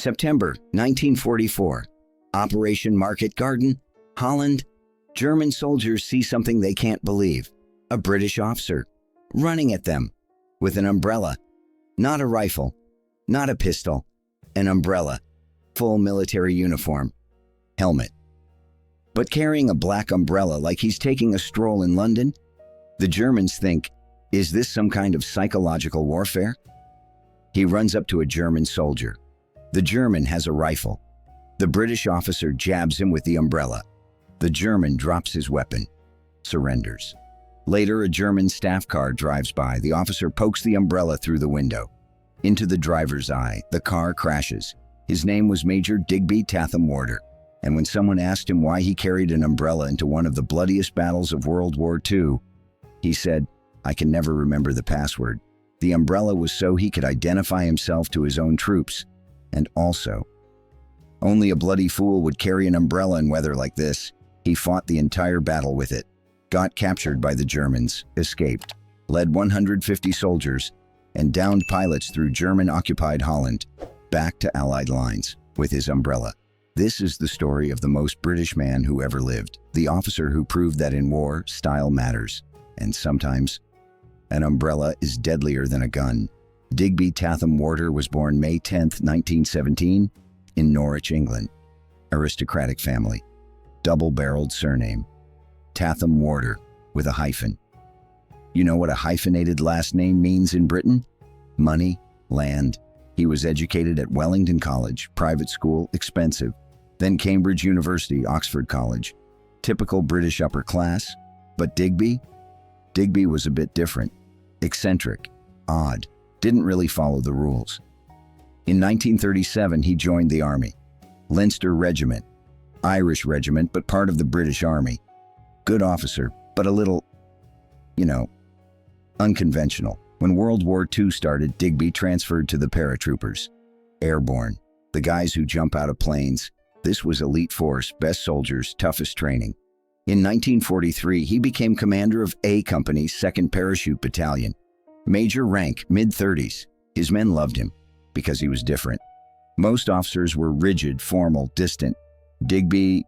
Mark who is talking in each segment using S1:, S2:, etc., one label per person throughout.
S1: September 1944. Operation Market Garden, Holland. German soldiers see something they can't believe. A British officer running at them with an umbrella. Not a rifle, not a pistol, an umbrella. Full military uniform, helmet. But carrying a black umbrella like he's taking a stroll in London? The Germans think, is this some kind of psychological warfare? He runs up to a German soldier. The German has a rifle. The British officer jabs him with the umbrella. The German drops his weapon, surrenders. Later, a German staff car drives by. The officer pokes the umbrella through the window. Into the driver's eye, the car crashes. His name was Major Digby Tatham-Warter, and when someone asked him why he carried an umbrella into one of the bloodiest battles of World War II, he said, "I can never remember the password." The umbrella was so he could identify himself to his own troops, and also, only a bloody fool would carry an umbrella in weather like this. He fought the entire battle with it, got captured by the Germans, escaped, led 150 soldiers, and downed pilots through German-occupied Holland, back to Allied lines with his umbrella. This is the story of the most British man who ever lived, the officer who proved that in war, style matters, and sometimes an umbrella is deadlier than a gun. Digby Tatham-Warter was born May 10, 1917, in Norwich, England. Aristocratic family. Double-barreled surname. Tatham-Warter, with a hyphen. You know what a hyphenated last name means in Britain? Money, land. He was educated at Wellington College, private school, expensive. Then Cambridge University, Oxford College. Typical British upper class. But Digby was a bit different. Eccentric, odd, didn't really follow the rules. In 1937, he joined the army. Leinster Regiment, Irish regiment, but part of the British Army. Good officer, but a little, unconventional. When World War II started, Digby transferred to the paratroopers. Airborne, the guys who jump out of planes. This was elite force, best soldiers, toughest training. In 1943, he became commander of A Company's 2nd Parachute Battalion. Major rank, mid-30s. His men loved him because he was different. Most officers were rigid, formal, distant. Digby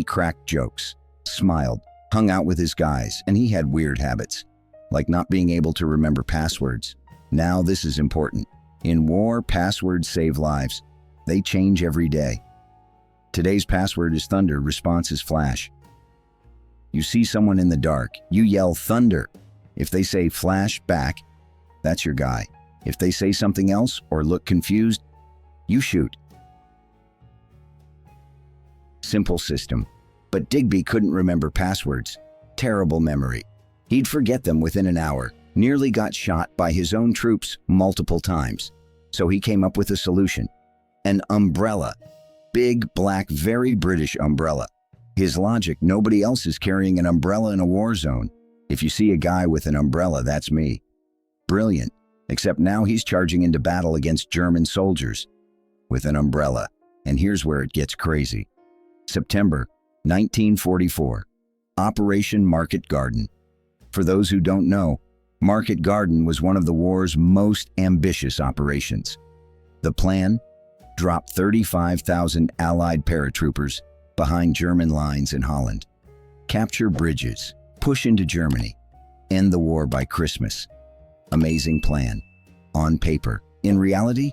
S1: cracked jokes, smiled, hung out with his guys, and he had weird habits, like not being able to remember passwords. Now this is important. In war, passwords save lives. They change every day. Today's password is thunder, response is flash. You see someone in the dark, you yell thunder. If they say flash back, that's your guy. If they say something else or look confused, you shoot. Simple system. But Digby couldn't remember passwords. Terrible memory. He'd forget them within an hour. Nearly got shot by his own troops multiple times. So he came up with a solution. An umbrella. Big, black, very British umbrella. His logic, nobody else is carrying an umbrella in a war zone. If you see a guy with an umbrella, that's me. Brilliant. Except now he's charging into battle against German soldiers with an umbrella. And here's where it gets crazy. September 1944. Operation Market Garden. For those who don't know, Market Garden was one of the war's most ambitious operations. The plan? Drop 35,000 Allied paratroopers behind German lines in Holland. Capture bridges. Push into Germany. End the war by Christmas. Amazing plan. On paper. In reality,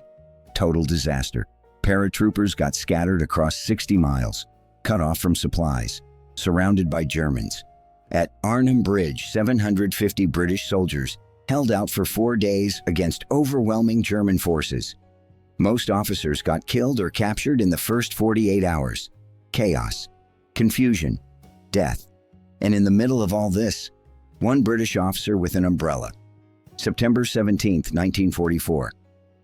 S1: total disaster. Paratroopers got scattered across 60 miles, cut off from supplies, surrounded by Germans. At Arnhem Bridge, 750 British soldiers held out for 4 days against overwhelming German forces. Most officers got killed or captured in the first 48 hours. Chaos, confusion, death. And in the middle of all this, one British officer with an umbrella. September 17, 1944.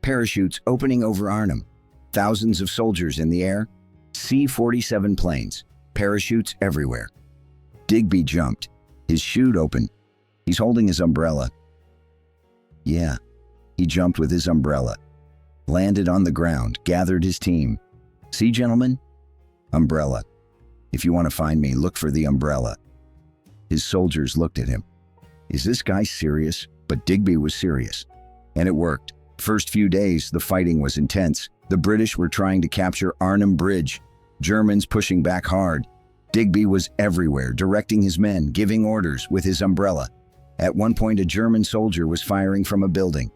S1: Parachutes opening over Arnhem. Thousands of soldiers in the air. C-47 planes. Parachutes everywhere. Digby jumped. His chute opened. He's holding his umbrella. Yeah, he jumped with his umbrella. Landed on the ground, gathered his team. See, gentlemen? Umbrella. If you want to find me, look for the umbrella. His soldiers looked at him. Is this guy serious? But Digby was serious. And it worked. First few days, the fighting was intense. The British were trying to capture Arnhem Bridge, Germans pushing back hard. Digby was everywhere, directing his men, giving orders with his umbrella. At one point, a German soldier was firing from a building.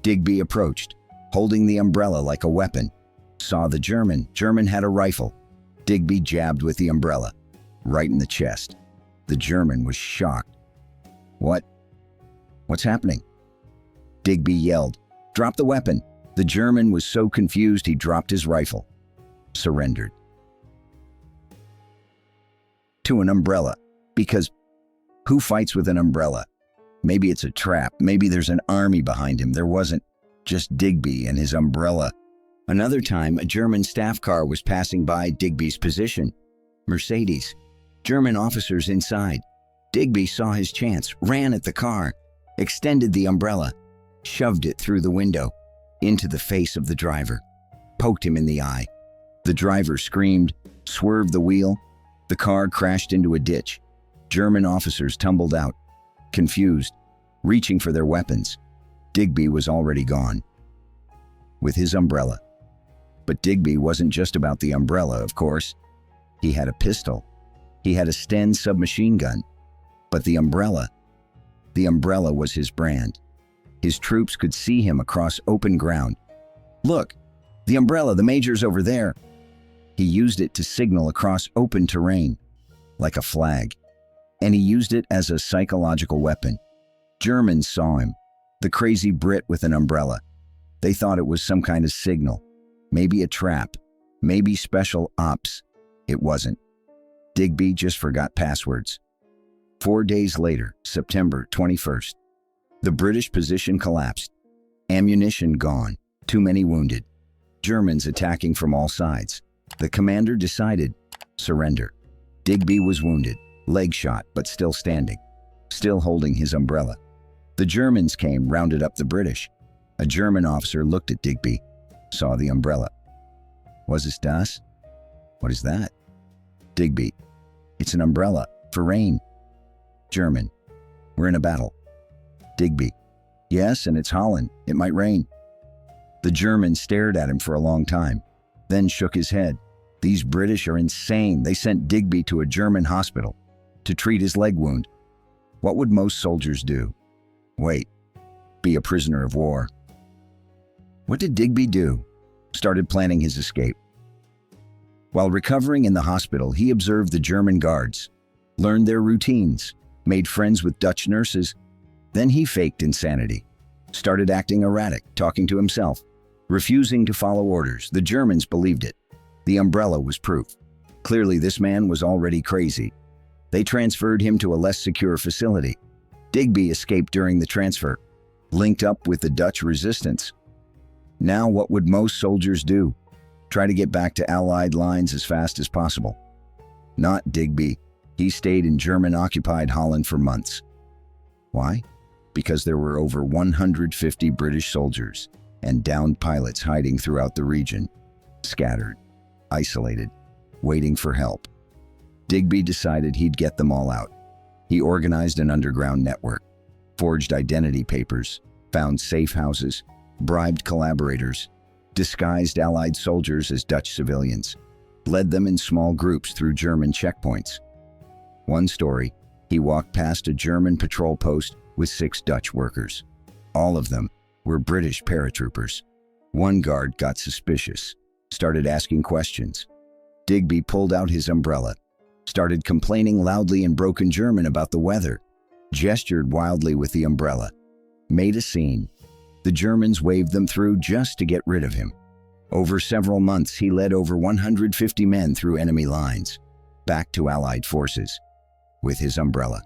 S1: Digby approached, holding the umbrella like a weapon. Saw the German. German had a rifle. Digby jabbed with the umbrella, right in the chest. The German was shocked. What's happening? Digby yelled, "Drop the weapon." The German was so confused he dropped his rifle. Surrendered. To an umbrella. Because who fights with an umbrella? Maybe it's a trap. Maybe there's an army behind him. There wasn't. Just Digby and his umbrella. Another time, a German staff car was passing by Digby's position. Mercedes. German officers inside. Digby saw his chance, ran at the car, extended the umbrella, shoved it through the window, into the face of the driver, poked him in the eye. The driver screamed, swerved the wheel. The car crashed into a ditch. German officers tumbled out, confused, reaching for their weapons. Digby was already gone, with his umbrella. But Digby wasn't just about the umbrella, of course. He had a pistol. He had a Sten submachine gun. But the umbrella was his brand. His troops could see him across open ground. "Look, the umbrella, the major's over there." He used it to signal across open terrain, like a flag. And he used it as a psychological weapon. Germans saw him, the crazy Brit with an umbrella. They thought it was some kind of signal, maybe a trap, maybe special ops. It wasn't. Digby just forgot passwords. 4 days later, September 21st, the British position collapsed. Ammunition gone, too many wounded. Germans attacking from all sides. The commander decided, surrender. Digby was wounded, leg shot, but still standing, still holding his umbrella. The Germans came, rounded up the British. A German officer looked at Digby, saw the umbrella. "Was es das?" "What is that?" Digby, "It's an umbrella, for rain." German, "We're in a battle." Digby, "Yes, and it's Holland. It might rain." The German stared at him for a long time, then shook his head. These British are insane. They sent Digby to a German hospital to treat his leg wound. What would most soldiers do? Wait, be a prisoner of war. What did Digby do? Started planning his escape. While recovering in the hospital, he observed the German guards, learned their routines, made friends with Dutch nurses. Then he faked insanity, started acting erratic, talking to himself, refusing to follow orders. The Germans believed it. The umbrella was proof. Clearly, this man was already crazy. They transferred him to a less secure facility. Digby escaped during the transfer, linked up with the Dutch resistance. Now, what would most soldiers do? Try to get back to Allied lines as fast as possible. Not Digby. He stayed in German-occupied Holland for months. Why? Because there were over 150 British soldiers and downed pilots hiding throughout the region, scattered, isolated, waiting for help. Digby decided he'd get them all out. He organized an underground network, forged identity papers, found safe houses, bribed collaborators, disguised Allied soldiers as Dutch civilians, led them in small groups through German checkpoints. One story, he walked past a German patrol post with 6 Dutch workers. All of them were British paratroopers. One guard got suspicious, started asking questions. Digby pulled out his umbrella, started complaining loudly in broken German about the weather, gestured wildly with the umbrella, made a scene. The Germans waved them through just to get rid of him. Over several months, he led over 150 men through enemy lines, back to Allied forces, with his umbrella.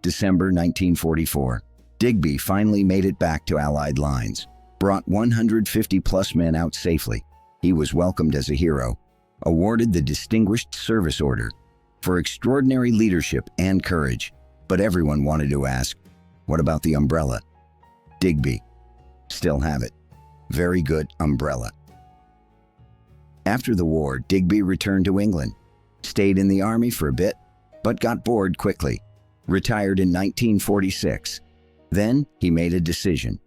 S1: December 1944, Digby finally made it back to Allied lines, brought 150-plus men out safely. He was welcomed as a hero, awarded the Distinguished Service Order for extraordinary leadership and courage. But everyone wanted to ask, what about the umbrella? Digby, still have it. Very good umbrella. After the war, Digby returned to England, stayed in the army for a bit, but got bored quickly, retired in 1946. Then he made a decision,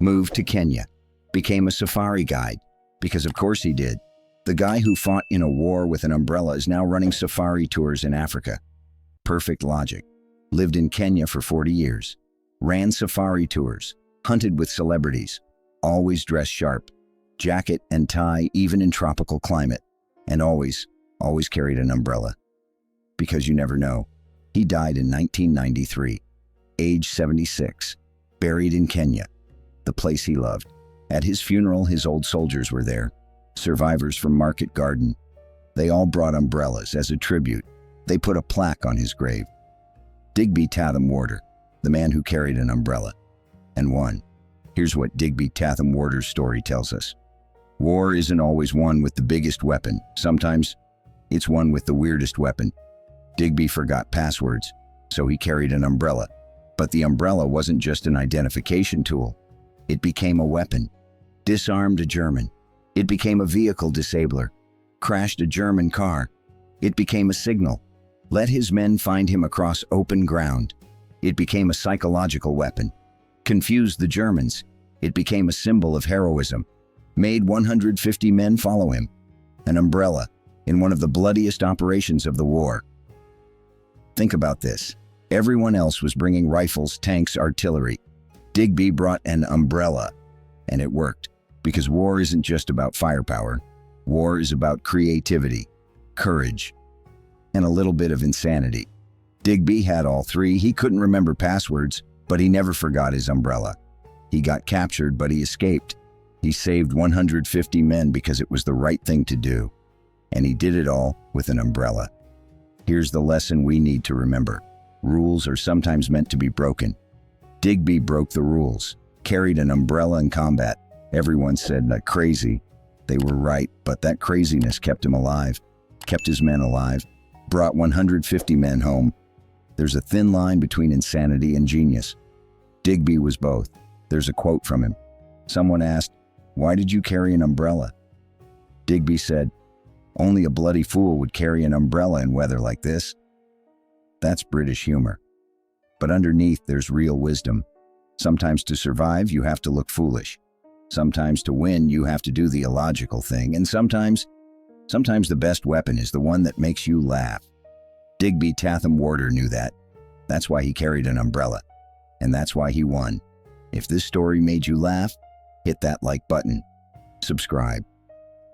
S1: moved to Kenya, became a safari guide, Because of course he did. The guy who fought in a war with an umbrella is now running safari tours in Africa. Perfect logic. Lived in Kenya for 40 years. Ran safari tours. Hunted with celebrities. Always dressed sharp. Jacket and tie even in tropical climate. And always carried an umbrella. Because you never know. He died in 1993. Age 76. Buried in Kenya. The place he loved. At his funeral, his old soldiers were there. Survivors from Market Garden. They all brought umbrellas as a tribute. They put a plaque on his grave. Digby Tatham-Warter, the man who carried an umbrella and won. Here's what Digby Tatham-Warter's story tells us. War isn't always won with the biggest weapon. Sometimes it's won with the weirdest weapon. Digby forgot passwords, so he carried an umbrella. But the umbrella wasn't just an identification tool. It became a weapon. Disarmed a German. It became a vehicle disabler. Crashed a German car. It became a signal. Let his men find him across open ground. It became a psychological weapon. Confused the Germans. It became a symbol of heroism. Made 150 men follow him. An umbrella in one of the bloodiest operations of the war. Think about this. Everyone else was bringing rifles, tanks, artillery. Digby brought an umbrella, and it worked. Because war isn't just about firepower. War is about creativity, courage, and a little bit of insanity. Digby had all three. He couldn't remember passwords, but he never forgot his umbrella. He got captured, but he escaped. He saved 150 men because it was the right thing to do. And he did it all with an umbrella. Here's the lesson we need to remember. Rules are sometimes meant to be broken. Digby broke the rules, carried an umbrella in combat. Everyone said that crazy. They were right, but that craziness kept him alive, kept his men alive, brought 150 men home. There's a thin line between insanity and genius. Digby was both. There's a quote from him. Someone asked, "Why did you carry an umbrella?" Digby said, "Only a bloody fool would carry an umbrella in weather like this." That's British humor. But underneath, there's real wisdom. Sometimes to survive, you have to look foolish. Sometimes to win, you have to do the illogical thing. And sometimes the best weapon is the one that makes you laugh. Digby Tatham-Warter knew that. That's why he carried an umbrella. And that's why he won. If this story made you laugh, hit that like button. Subscribe.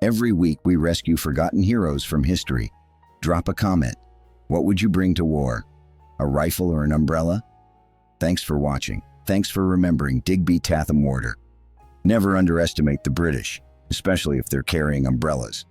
S1: Every week we rescue forgotten heroes from history. Drop a comment. What would you bring to war? A rifle or an umbrella? Thanks for watching. Thanks for remembering Digby Tatham-Warter. Never underestimate the British, especially if they're carrying umbrellas.